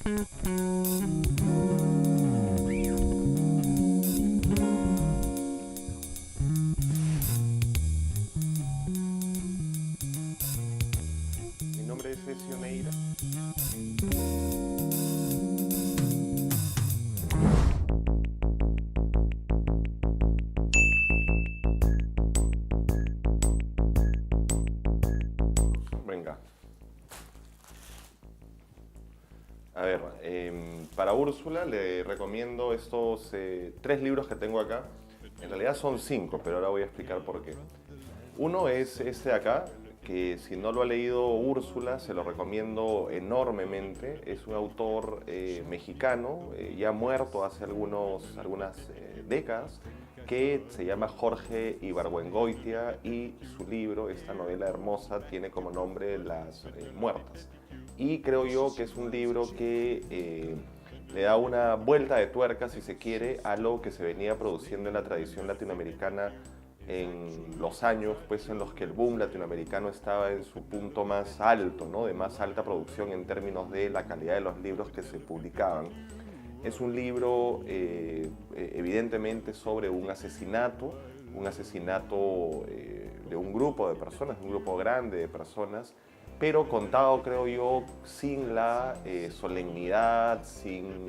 Mi nombre es Ezio Neira. Venga. A ver, para Úrsula le recomiendo estos 3 libros que tengo acá. En realidad son 5, pero ahora voy a explicar por qué. Uno es este de acá, que si no lo ha leído Úrsula, se lo recomiendo enormemente. Es un autor mexicano, ya muerto hace algunas décadas, que se llama Jorge Ibargüengoitia, y su libro, esta novela hermosa, tiene como nombre Las Muertas. Y creo yo que es un libro que le da una vuelta de tuerca, si se quiere, a lo que se venía produciendo en la tradición latinoamericana en los años pues, en los que el boom latinoamericano estaba en su punto más alto, ¿no? De más alta producción en términos de la calidad de los libros que se publicaban. Es un libro evidentemente sobre un asesinato de un grupo de personas, un grupo grande de personas, pero contado, creo yo, sin la solemnidad, sin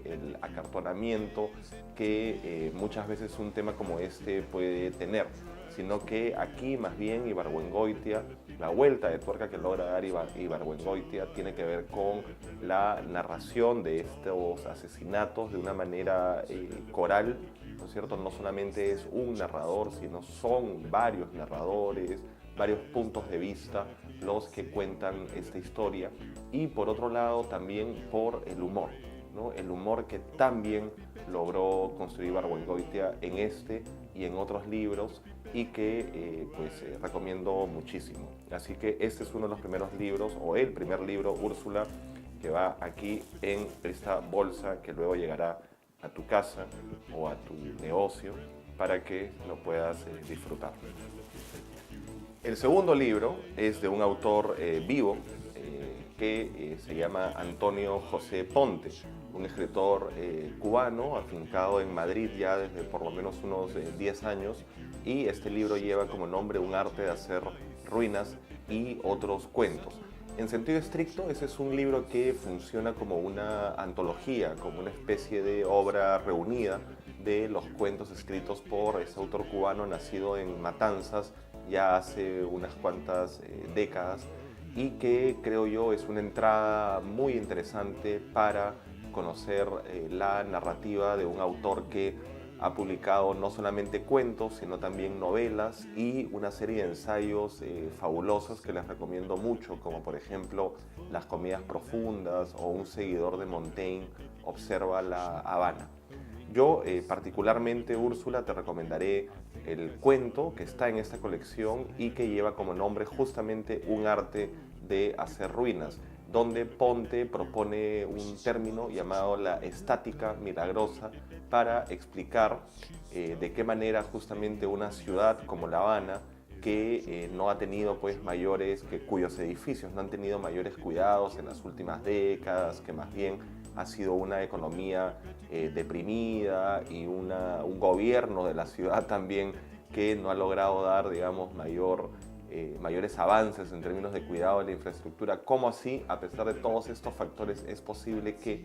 el acartonamiento que muchas veces un tema como este puede tener, sino que aquí más bien Ibargüengoitia, la vuelta de tuerca que logra dar Ibargüengoitia tiene que ver con la narración de estos asesinatos de una manera coral, ¿no es cierto? No solamente es un narrador, sino son varios narradores, varios puntos de vista los que cuentan esta historia, y por otro lado también por el humor, ¿no? El humor que también logró construir Ibargüengoitia en este y en otros libros, y que recomiendo muchísimo. Así que este es uno de los primeros libros, o el primer libro, Úrsula, que va aquí en esta bolsa que luego llegará a tu casa o a tu negocio para que lo puedas disfrutar. El segundo libro es de un autor vivo que se llama Antonio José Ponte, un escritor cubano afincado en Madrid ya desde por lo menos unos 10 años, y este libro lleva como nombre Un arte de hacer ruinas y otros cuentos. En sentido estricto, ese es un libro que funciona como una antología, como una especie de obra reunida de los cuentos escritos por ese autor cubano nacido en Matanzas ya hace unas cuantas décadas, y que creo yo es una entrada muy interesante para conocer la narrativa de un autor que ha publicado no solamente cuentos, sino también novelas y una serie de ensayos fabulosos que les recomiendo mucho, como por ejemplo Las Comedias Profundas o Un seguidor de Montaigne observa la Habana. Yo particularmente, Úrsula, te recomendaré el cuento que está en esta colección y que lleva como nombre justamente Un arte de hacer ruinas, donde Ponte propone un término llamado la estática milagrosa para explicar de qué manera justamente una ciudad como La Habana, que no ha tenido pues cuyos edificios no han tenido mayores cuidados en las últimas décadas, que más bien ha sido una economía deprimida y un gobierno de la ciudad también que no ha logrado dar, digamos, mayores avances en términos de cuidado de la infraestructura. ¿Cómo así, a pesar de todos estos factores, es posible que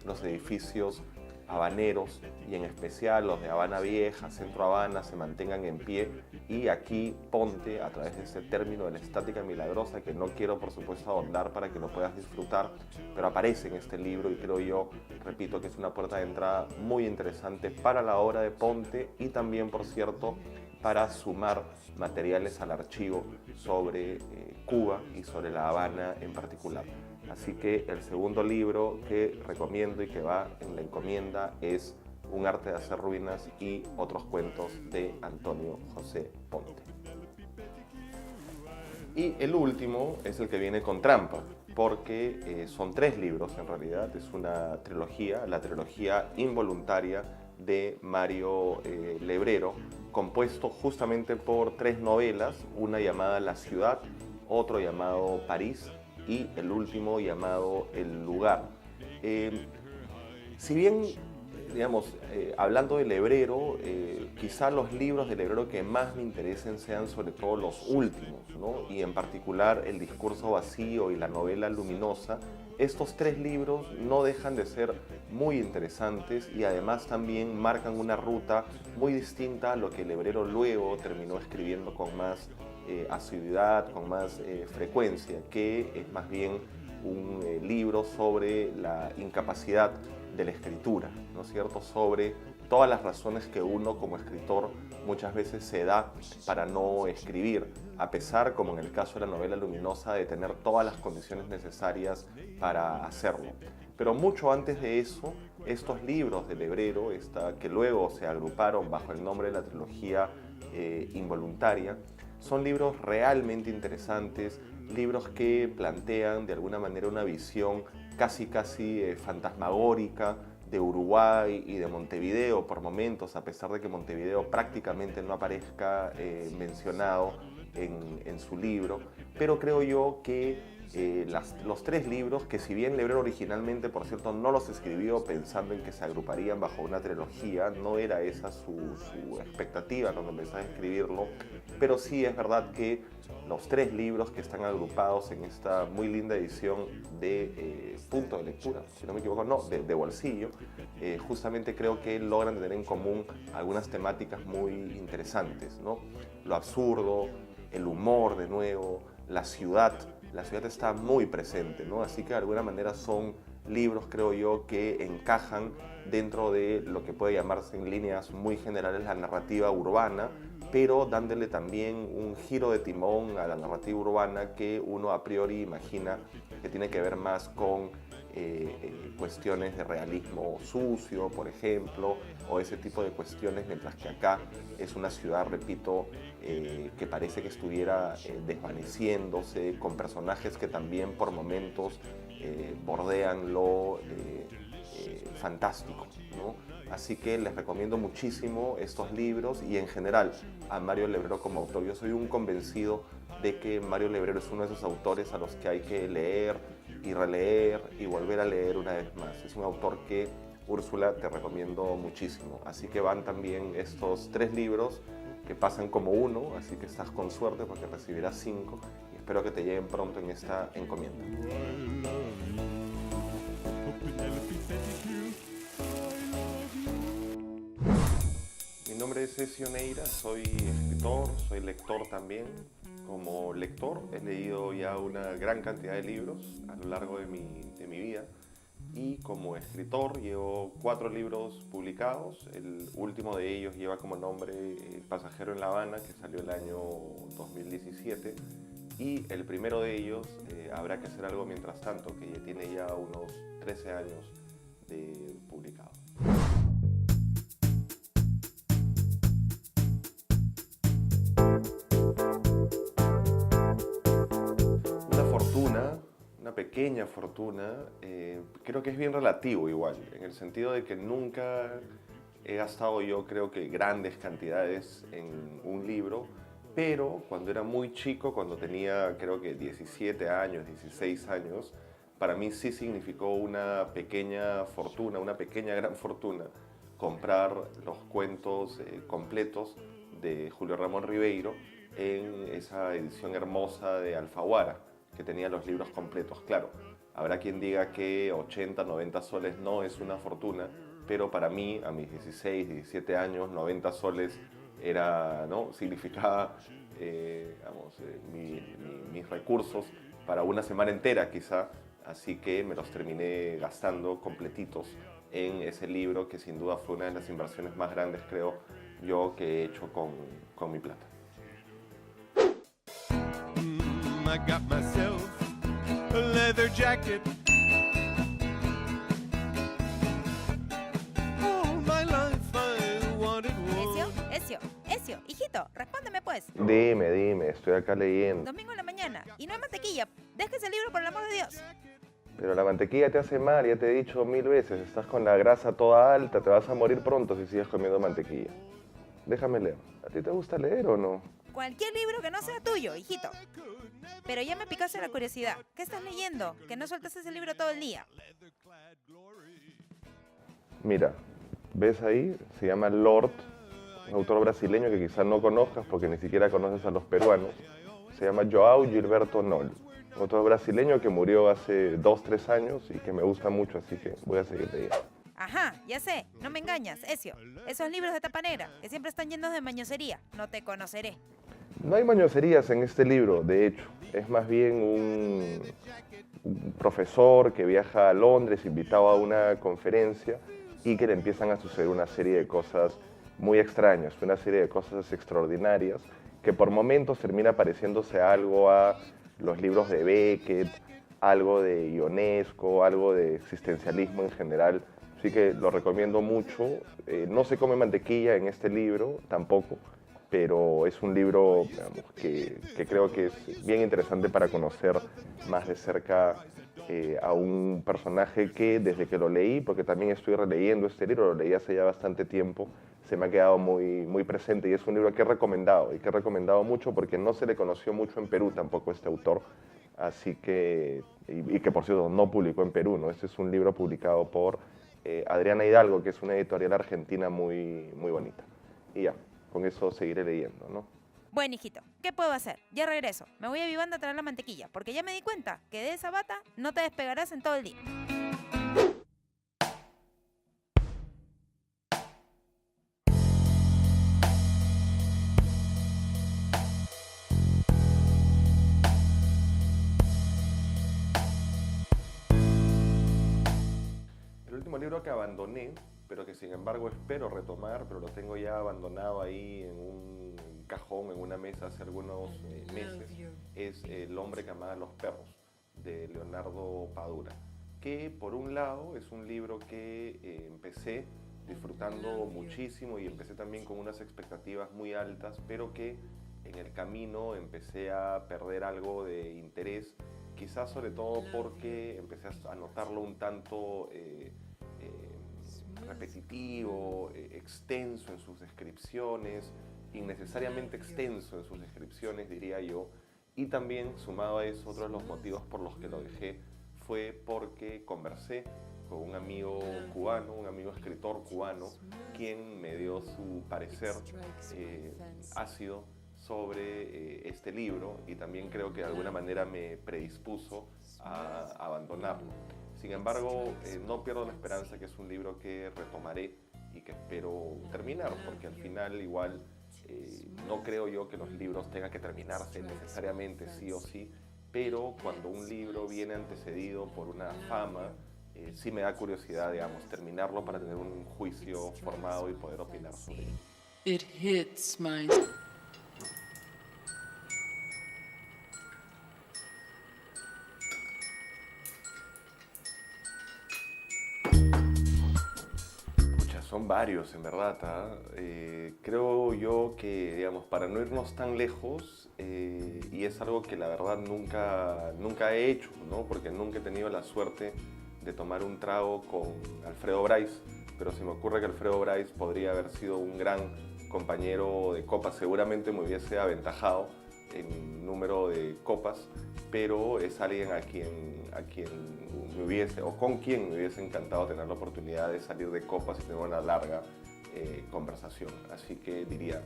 los edificios habaneros, y en especial los de Habana Vieja, Centro Habana, se mantengan en pie? Y aquí Ponte, a través de este término de la estática milagrosa, que no quiero por supuesto ahondar para que lo puedas disfrutar, pero aparece en este libro, y creo yo, repito, que es una puerta de entrada muy interesante para la obra de Ponte, y también, por cierto, para sumar materiales al archivo sobre Cuba y sobre La Habana en particular. Así que el segundo libro que recomiendo y que va en la encomienda es Un arte de hacer ruinas y otros cuentos de Antonio José Ponte. Y el último es el que viene con trampa, porque son 3 libros en realidad, es una trilogía, la trilogía Involuntaria de Mario Lebrero, compuesto justamente por 3 novelas, una llamada La Ciudad, otro llamado París y el último llamado El Lugar. Si bien, digamos, hablando del Lebrero, quizá los libros del Lebrero que más me interesen sean sobre todo los últimos, ¿no? Y en particular El discurso vacío y la novela luminosa. Estos tres libros no dejan de ser muy interesantes y además también marcan una ruta muy distinta a lo que el Lebrero luego terminó escribiendo con más asiduidad, con más frecuencia, que es más bien un libro sobre la incapacidad de la escritura, ¿no es cierto? Sobre todas las razones que uno como escritor muchas veces se da para no escribir, a pesar, como en el caso de la novela luminosa, de tener todas las condiciones necesarias para hacerlo. Pero mucho antes de eso, estos libros del Lebrero, que luego se agruparon bajo el nombre de la trilogía involuntaria, son libros realmente interesantes, libros que plantean de alguna manera una visión casi fantasmagórica de Uruguay y de Montevideo por momentos, a pesar de que Montevideo prácticamente no aparezca mencionado en su libro. Pero creo yo que los tres libros, que si bien Lebrero originalmente, por cierto, no los escribió pensando en que se agruparían bajo una trilogía, no era esa su expectativa cuando empezó a escribirlo, pero sí es verdad que los tres libros que están agrupados en esta muy linda edición de Punto de Lectura, si no me equivoco, no, de bolsillo, justamente creo que logran tener en común algunas temáticas muy interesantes, ¿no? Lo absurdo, el humor de nuevo, la ciudad está muy presente, ¿no? Así que de alguna manera son libros, creo yo, que encajan dentro de lo que puede llamarse en líneas muy generales la narrativa urbana, pero dándole también un giro de timón a la narrativa urbana que uno a priori imagina que tiene que ver más con cuestiones de realismo sucio, por ejemplo, o ese tipo de cuestiones, mientras que acá es una ciudad, repito, que parece que estuviera desvaneciéndose, con personajes que también por momentos bordean lo fantástico, ¿no? Así que les recomiendo muchísimo estos libros y en general a Mario Lebrero como autor. Yo soy un convencido de que Mario Lebrero es uno de esos autores a los que hay que leer y releer y volver a leer una vez más. Es un autor que, Úrsula, te recomiendo muchísimo. Así que van también estos tres libros que pasan como uno, así que estás con suerte porque recibirás 5 y espero que te lleguen pronto en esta encomienda. Mi nombre es Ezio Neira, soy escritor, soy lector también. Como lector he leído ya una gran cantidad de libros a lo largo de mi vida y como escritor llevo 4 libros publicados. El último de ellos lleva como nombre El pasajero en La Habana, que salió el año 2017, y el primero de ellos, Habrá que hacer algo mientras tanto, que ya tiene ya unos 13 años de publicado. Una pequeña fortuna, creo que es bien relativo igual, en el sentido de que nunca he gastado yo creo que grandes cantidades en un libro, pero cuando era muy chico, cuando tenía creo que 17 años, 16 años, para mí sí significó una pequeña fortuna, una pequeña gran fortuna, comprar los cuentos completos de Julio Ramón Ribeiro en esa edición hermosa de Alfaguara, que tenía los libros completos. Claro, habrá quien diga que 80, 90 soles no es una fortuna, pero para mí, a mis 16, 17 años, 90 soles era, ¿no? Significaba mis recursos para una semana entera quizá, así que me los terminé gastando completitos en ese libro que sin duda fue una de las inversiones más grandes, creo yo, que he hecho con mi plata. I got myself a leather jacket. All my life I wanted one. Ezio, hijito, respóndeme pues. Dime, estoy acá leyendo. Domingo en la mañana, y no hay mantequilla. Deja ese libro por el amor de Dios. Pero la mantequilla te hace mal, ya te he dicho 1000 veces. Estás con la grasa toda alta, te vas a morir pronto si sigues comiendo mantequilla. Déjame leer. ¿A ti te gusta leer o no? Cualquier libro que no sea tuyo, hijito. Pero ya me picaste la curiosidad. ¿Qué estás leyendo? Que no sueltas ese libro todo el día. Mira, ¿ves ahí? Se llama Lord, un autor brasileño que quizás no conozcas porque ni siquiera conoces a los peruanos. Se llama João Gilberto Noli, un autor brasileño que murió hace 2, 3 años y que me gusta mucho, así que voy a seguir leyendo. Ajá, ya sé, no me engañas, Ezio. Esos libros de tapa negra, que siempre están llenos de mañosería. No te conoceré. No hay mañoserías en este libro, de hecho. Es más bien un profesor que viaja a Londres, invitado a una conferencia, y que le empiezan a suceder una serie de cosas muy extrañas, una serie de cosas extraordinarias, que por momentos termina pareciéndose algo a los libros de Beckett, algo de Ionesco, algo de existencialismo en general. Así que lo recomiendo mucho. No se come mantequilla en este libro, tampoco, pero es un libro, digamos, que creo que es bien interesante para conocer más de cerca a un personaje que desde que lo leí, porque también estoy releyendo este libro, lo leí hace ya bastante tiempo, se me ha quedado muy presente y es un libro que he recomendado y que he recomendado mucho porque no se le conoció mucho en Perú tampoco este autor, así que, y que por cierto no publicó en Perú, ¿no? Este es un libro publicado por Adriana Hidalgo, que es una editorial argentina muy bonita. Y ya, con eso seguiré leyendo, ¿no? Bueno, hijito, ¿qué puedo hacer? Ya regreso. Me voy a Vivanda a traer la mantequilla, porque ya me di cuenta que de esa bata no te despegarás en todo el día. El último libro que abandoné, pero que sin embargo espero retomar, pero lo tengo ya abandonado ahí en un cajón, en una mesa hace algunos meses, es El hombre que amaba a los perros, de Leonardo Padura, que por un lado es un libro que empecé disfrutando muchísimo y empecé también con unas expectativas muy altas, pero que en el camino empecé a perder algo de interés, quizás sobre todo porque empecé a notarlo un tanto repetitivo, extenso en sus descripciones, innecesariamente extenso en sus descripciones, diría yo, y también, sumado a eso, otro de los motivos por los que lo dejé fue porque conversé con un amigo cubano, un amigo escritor cubano, quien me dio su parecer ácido sobre este libro y también creo que de alguna manera me predispuso a abandonarlo. Sin embargo, no pierdo la esperanza que es un libro que retomaré y que espero terminar, porque al final igual no creo yo que los libros tengan que terminarse necesariamente sí o sí, pero cuando un libro viene antecedido por una fama, sí me da curiosidad, digamos, terminarlo para tener un juicio formado y poder opinar sobre él. It hits my... Son varios, en verdad. Creo yo que, digamos, para no irnos tan lejos, y es algo que la verdad nunca he hecho, ¿no? Porque nunca he tenido la suerte de tomar un trago con Alfredo Bryce, pero se me ocurre que Alfredo Bryce podría haber sido un gran compañero de copas, seguramente me hubiese aventajado en número de copas, pero es alguien a quien me hubiese, o con quien me hubiese encantado tener la oportunidad de salir de copas y tener una larga conversación. Así que diría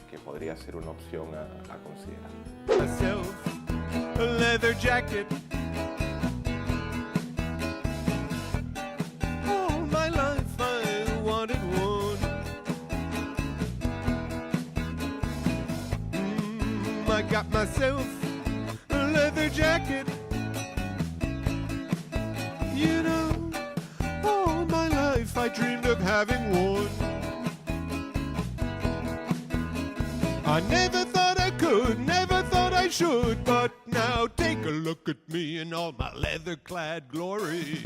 que podría ser una opción a considerar. Myself, a leather jacket. All my life I wanted one. I got myself a leather jacket. You know, all my life I dreamed of having one. I never thought I could, never thought I should, but now take a look at me in all my leather-clad glory.